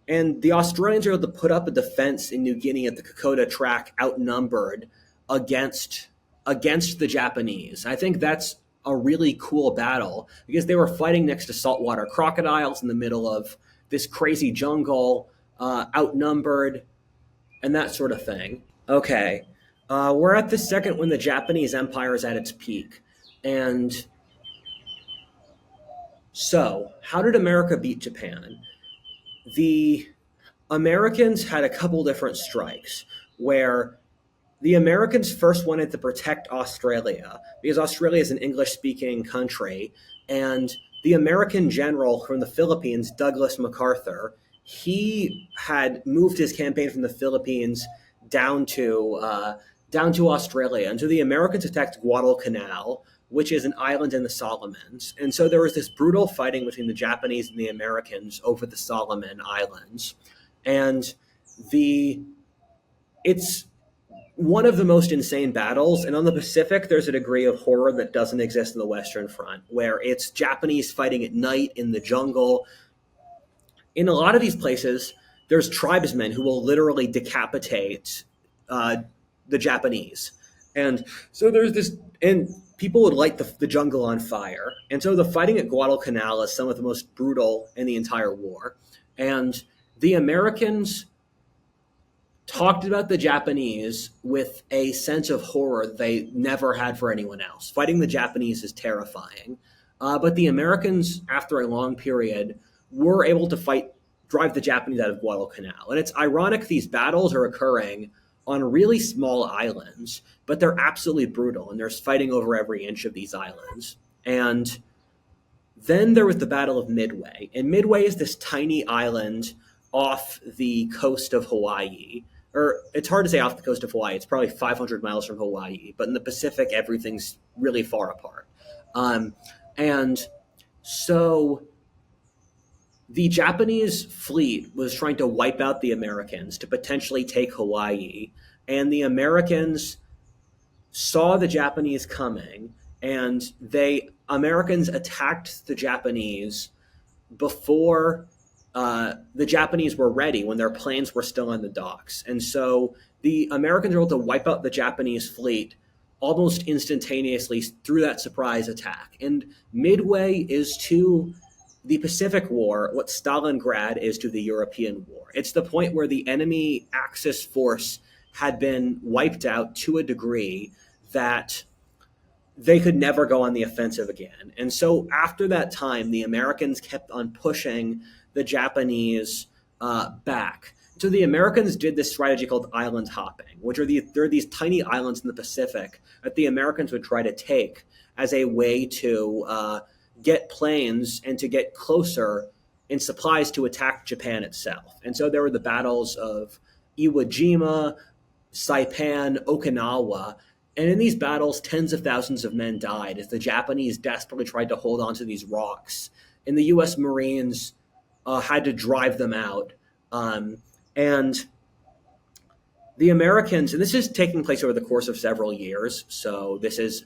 and the Australians were able to put up a defense in New Guinea at the Kokoda Track, outnumbered against against the Japanese. I think that's a really cool battle because they were fighting next to saltwater crocodiles in the middle of this crazy jungle, outnumbered, and that sort of thing. Okay, we're at the second when the Japanese Empire is at its peak, and so how did America beat Japan? The Americans had a couple different strikes where the Americans first wanted to protect Australia because Australia is an English speaking country. And the American general from the Philippines, Douglas MacArthur, he had moved his campaign from the Philippines down to down to Australia. And so the Americans attacked Guadalcanal, which is an island in the Solomons. And so there was this brutal fighting between the Japanese and the Americans over the Solomon Islands. And the it's one of the most insane battles. And on the Pacific, there's a degree of horror that doesn't exist in the Western Front, where it's Japanese fighting at night in the jungle. In a lot of these places, there's tribesmen who will literally decapitate uh, the Japanese. And so there's this, and people would light the jungle on fire. And so the fighting at Guadalcanal is some of the most brutal in the entire war. And the Americans talked about the Japanese with a sense of horror they never had for anyone else. Fighting the Japanese is terrifying. But the Americans, after a long period, were able to drive the Japanese out of Guadalcanal. And it's ironic these battles are occurring on really small islands, but they're absolutely brutal, and there's fighting over every inch of these islands. And then there was the Battle of Midway. And Midway is this tiny island off the coast of Hawaii. Or it's hard to say off the coast of Hawaii. It's probably 500 miles from Hawaii. But in the Pacific, everything's really far apart. And so the Japanese fleet was trying to wipe out the Americans to potentially take Hawaii. And the Americans saw the Japanese coming, and Americans attacked the Japanese before the Japanese were ready, when their planes were still on the docks. And so the Americans were able to wipe out the Japanese fleet almost instantaneously through that surprise attack. And Midway is to the Pacific War what Stalingrad is to the European War. It's the point where the enemy Axis force had been wiped out to a degree that they could never go on the offensive again. And so after that time, the Americans kept on pushing the Japanese back. So the Americans did this strategy called island hopping, which there are these tiny islands in the Pacific that the Americans would try to take as a way to get planes and to get closer in supplies to attack Japan itself. And so there were the battles of Iwo Jima, Saipan, Okinawa. And in these battles, tens of thousands of men died as the Japanese desperately tried to hold on to these rocks. And the U.S. Marines had to drive them out. And the Americans, and this is taking place over the course of several years. So this is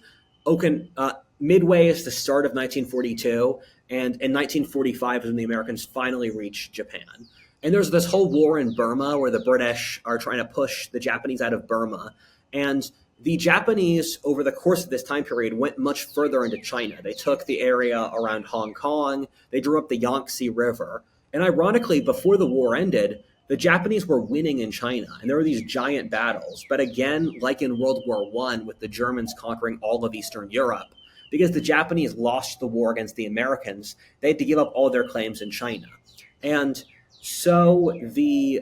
Midway is the start of 1942, and in 1945 is when the Americans finally reached Japan. And there's this whole war in Burma where the British are trying to push the Japanese out of Burma. And the Japanese, over the course of this time period, went much further into China. They took the area around Hong Kong. They drew up the Yangtze River. And ironically, before the war ended, the Japanese were winning in China, and there were these giant battles. But again, like in World War I, with the Germans conquering all of Eastern Europe, because the Japanese lost the war against the Americans, they had to give up all their claims in China. And so the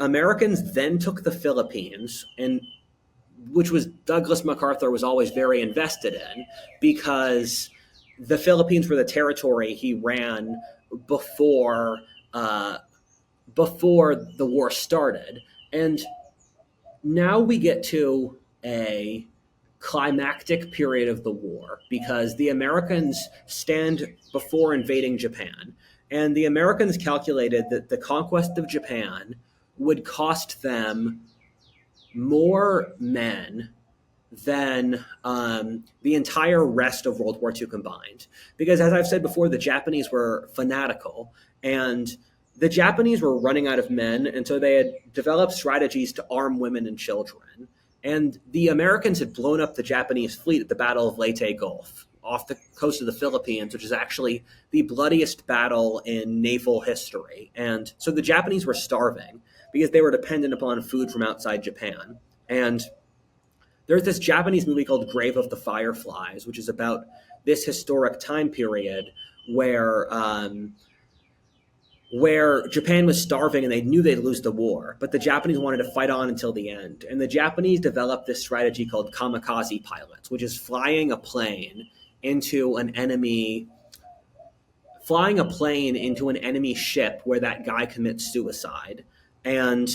Americans then took the Philippines, and which was Douglas MacArthur was always very invested in, because the Philippines were the territory he ran before before the war started. And now we get to a climactic period of the war because the Americans stand before invading Japan. And the Americans calculated that the conquest of Japan would cost them more men than the entire rest of World War II combined. Because as I've said before, the Japanese were fanatical, and the Japanese were running out of men, and so they had developed strategies to arm women and children. And the Americans had blown up the Japanese fleet at the Battle of Leyte Gulf off the coast of the Philippines, which is actually the bloodiest battle in naval history. And so the Japanese were starving because they were dependent upon food from outside Japan. And there's this Japanese movie called Grave of the Fireflies, which is about this historic time period where Japan was starving and they knew they'd lose the war, but the Japanese wanted to fight on until the end. And the Japanese developed this strategy called kamikaze pilots, which is flying a plane into an enemy ship where that guy commits suicide. And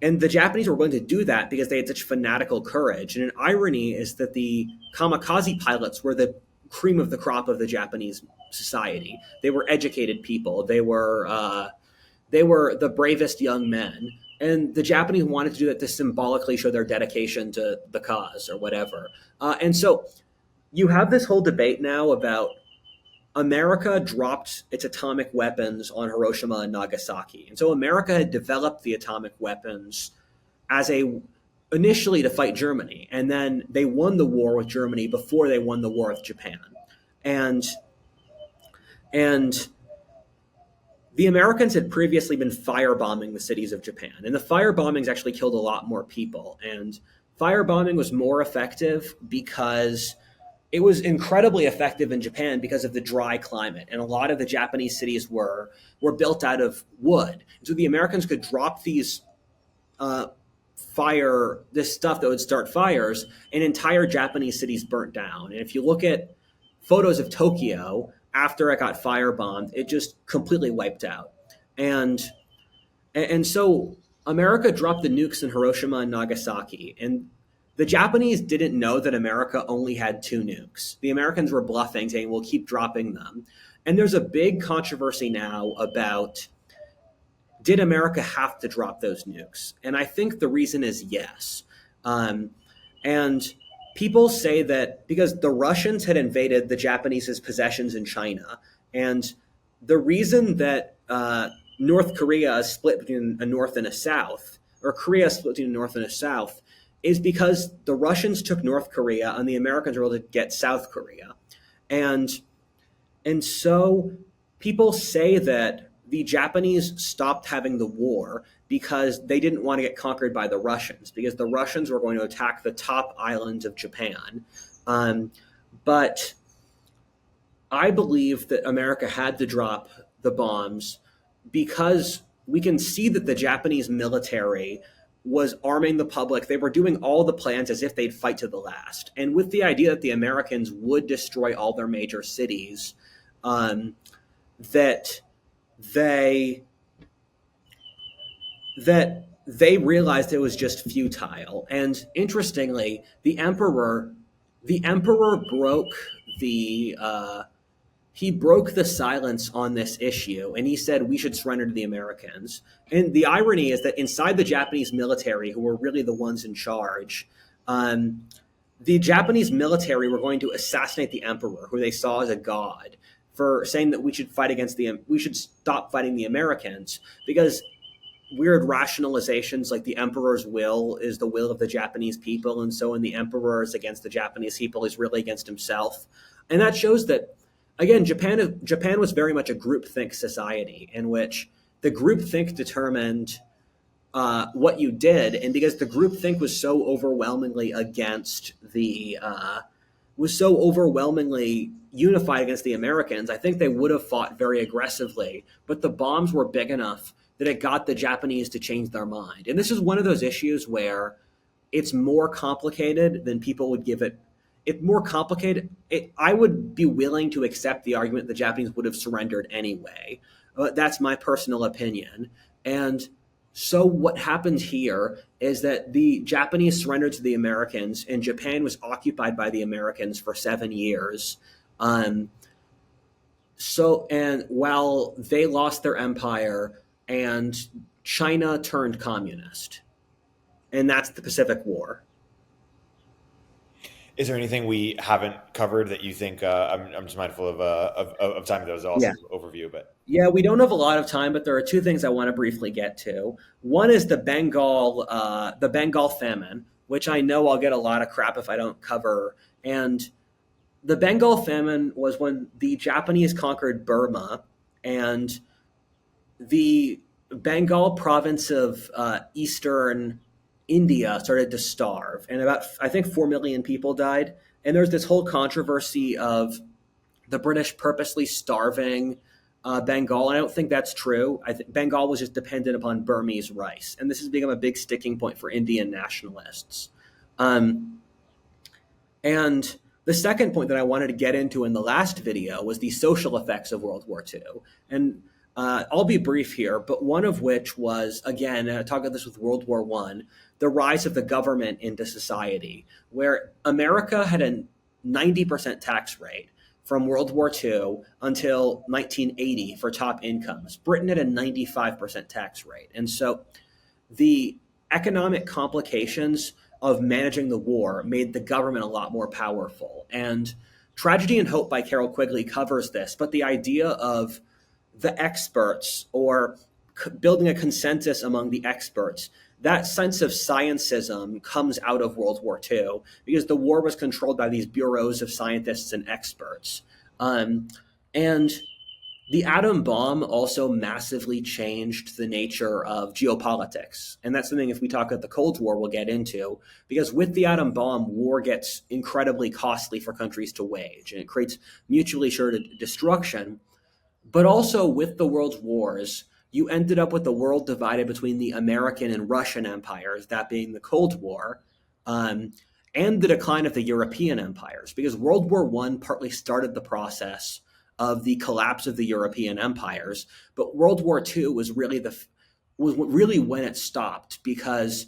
the Japanese were willing to do that because they had such fanatical courage. And an irony is that the kamikaze pilots were the cream of the crop of the Japanese society. They were educated people. They were the bravest young men. And the Japanese wanted to do that to symbolically show their dedication to the cause or whatever. And so you have this whole debate now about America dropped its atomic weapons on Hiroshima and Nagasaki. And so America had developed the atomic weapons initially to fight Germany. And then they won the war with Germany before they won the war with Japan. And the Americans had previously been firebombing the cities of Japan. And the firebombings actually killed a lot more people. And firebombing was more effective because it was incredibly effective in Japan because of the dry climate. And a lot of the Japanese cities were built out of wood. And so the Americans could drop this stuff that would start fires, and entire Japanese cities burnt down. And if you look at photos of Tokyo after it got firebombed, it just completely wiped out. And so America dropped the nukes in Hiroshima and Nagasaki. And the Japanese didn't know that America only had 2 nukes. The Americans were bluffing, saying, we'll keep dropping them. And there's a big controversy now about, did America have to drop those nukes? And I think the reason is yes. And people say that because the Russians had invaded the Japanese's possessions in China, and the reason that North Korea is split between a North and a South, or Korea is split between a North and a South, is because the Russians took North Korea and the Americans were able to get South Korea. And so people say that the Japanese stopped having the war because they didn't want to get conquered by the Russians, because the Russians were going to attack the top islands of Japan. But I believe that America had to drop the bombs because we can see that the Japanese military was arming the public. They were doing all the plans as if they'd fight to the last. And with the idea that the Americans would destroy all their major cities, that they realized it was just futile. And interestingly, the emperor broke the he broke the silence on this issue, and he said we should surrender to the Americans. And the irony is that inside the Japanese military, who were really the ones in charge, the Japanese military were going to assassinate the emperor, who they saw as a god, for saying that we should stop fighting the Americans, because weird rationalizations like the emperor's will is the will of the Japanese people, and so when the emperor is against the Japanese people, he's really against himself. And that shows that, again, Japan was very much a groupthink society in which the groupthink determined what you did, and because the groupthink was so overwhelmingly unified against the Americans, I think they would have fought very aggressively, but the bombs were big enough that it got the Japanese to change their mind. And this is one of those issues where it's more complicated than people would give it. It's more complicated. I would be willing to accept the argument the Japanese would have surrendered anyway. That's my personal opinion. And so what happened here is that the Japanese surrendered to the Americans, and Japan was occupied by the Americans for 7 years. And while they lost their empire, and China turned communist, and that's the Pacific War. Is there anything we haven't covered that you think? I'm just mindful of time. That was an awesome overview, but yeah, we don't have a lot of time, but there are two things I want to briefly get to. One is the Bengal famine, which I know I'll get a lot of crap if I don't cover. And the Bengal famine was when the Japanese conquered Burma, and the Bengal province of eastern India started to starve, and about, I think, 4 million people died. And there's this whole controversy of the British purposely starving Bengal. And I don't think that's true. I think Bengal was just dependent upon Burmese rice, and this has become a big sticking point for Indian nationalists. And the second point that I wanted to get into in the last video was the social effects of World War II. And I'll be brief here, but one of which was, again, I talked about this with World War I, the rise of the government into society, where America had a 90% tax rate from World War II until 1980 for top incomes. Britain had a 95% tax rate. And so the economic complications of managing the war made the government a lot more powerful. And Tragedy and Hope by Carol Quigley covers this, but the idea of the experts, or building a consensus among the experts, that sense of scientism comes out of World War II, because the war was controlled by these bureaus of scientists and experts. And the atom bomb also massively changed the nature of geopolitics. And that's something, if we talk about the Cold War, we'll get into, because with the atom bomb, war gets incredibly costly for countries to wage, and it creates mutually assured destruction. But also with the world wars, you ended up with the world divided between the American and Russian empires, that being the Cold War, and the decline of the European empires, because World War I partly started the process of the collapse of the European empires, but World War II was really when it stopped, because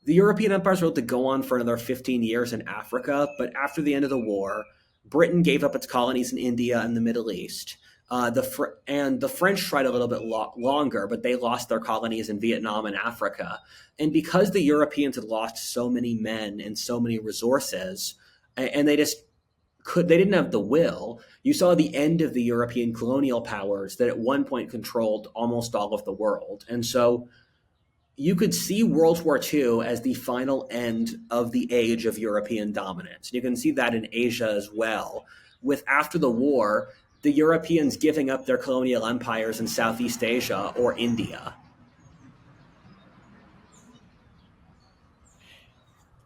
the European empires were able to go on for another 15 years in Africa, but after the end of the war, Britain gave up its colonies in India and the Middle East. The French tried a little bit longer, but they lost their colonies in Vietnam and Africa. And because the Europeans had lost so many men and so many resources, and they didn't have the will. You saw the end of the European colonial powers that at one point controlled almost all of the world. And so you could see World War II as the final end of the age of European dominance. You can see that in Asia as well, with after the war, the Europeans giving up their colonial empires in Southeast Asia or India.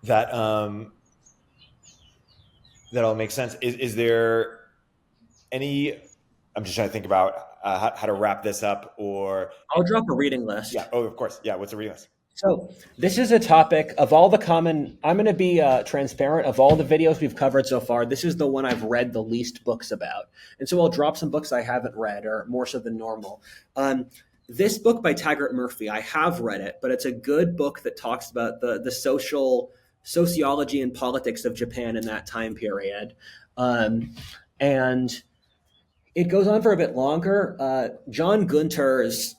That that all makes sense. Is there any? I'm just trying to think about how to wrap this up. Or I'll drop a reading yeah, list. oh, of course, yeah. What's the reading list? So, this is a topic of all the common. I'm going to be transparent of all the videos we've covered so far. This is the one I've read the least books about. And so I'll drop some books I haven't read, or more so than normal. This book by Taggart Murphy, I have read it, but it's a good book that talks about the sociology and politics of Japan in that time period. And it goes on for a bit longer. John Gunter's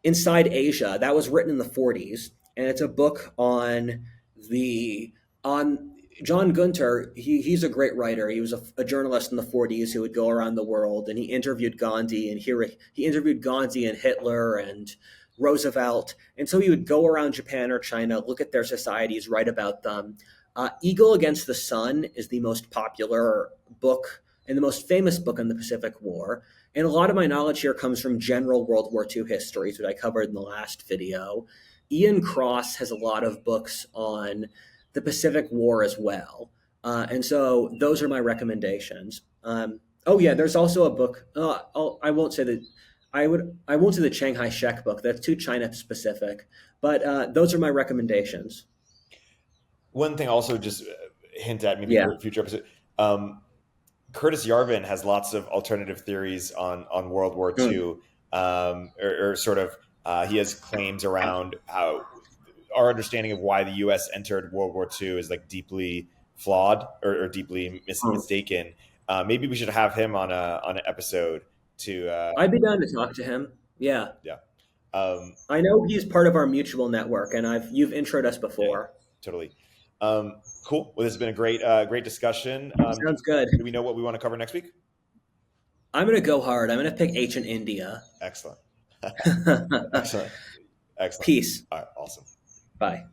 Inside Asia, that was written in the 40s, and it's a book on the on John Gunter. He's a great writer. He was a journalist in the 40s who would go around the world, and he interviewed Gandhi, and he interviewed Gandhi and Hitler and Roosevelt, and so he would go around Japan or China, look at their societies, write about them. Eagle Against the Sun is the most popular book and the most famous book on the Pacific War. And a lot of my knowledge here comes from general World War II histories, which I covered in the last video. Ian Cross has a lot of books on the Pacific War as well. And so those are my recommendations. Oh yeah, there's also a book. I won't say that. I won't say the Shanghai Shek book. That's too China specific. But those are my recommendations. One thing also just hint at maybe Yeah. for a future episode. Um, Curtis Yarvin has lots of alternative theories on World War Mm. II, or sort of he has claims around how our understanding of why the U.S. entered World War II is like deeply flawed or deeply Mm. mistaken. Maybe we should have him on an episode to I'd be down to talk to him. Yeah. yeah. Um, I know he's part of our mutual network, and you've introed us yeah, yeah, before. totally. Cool. Well, this has been a great discussion. Sounds good. Do we know what we want to cover next week? I'm gonna go hard. I'm gonna pick ancient India. Excellent. Excellent. Excellent. Peace. All right. Awesome. Bye.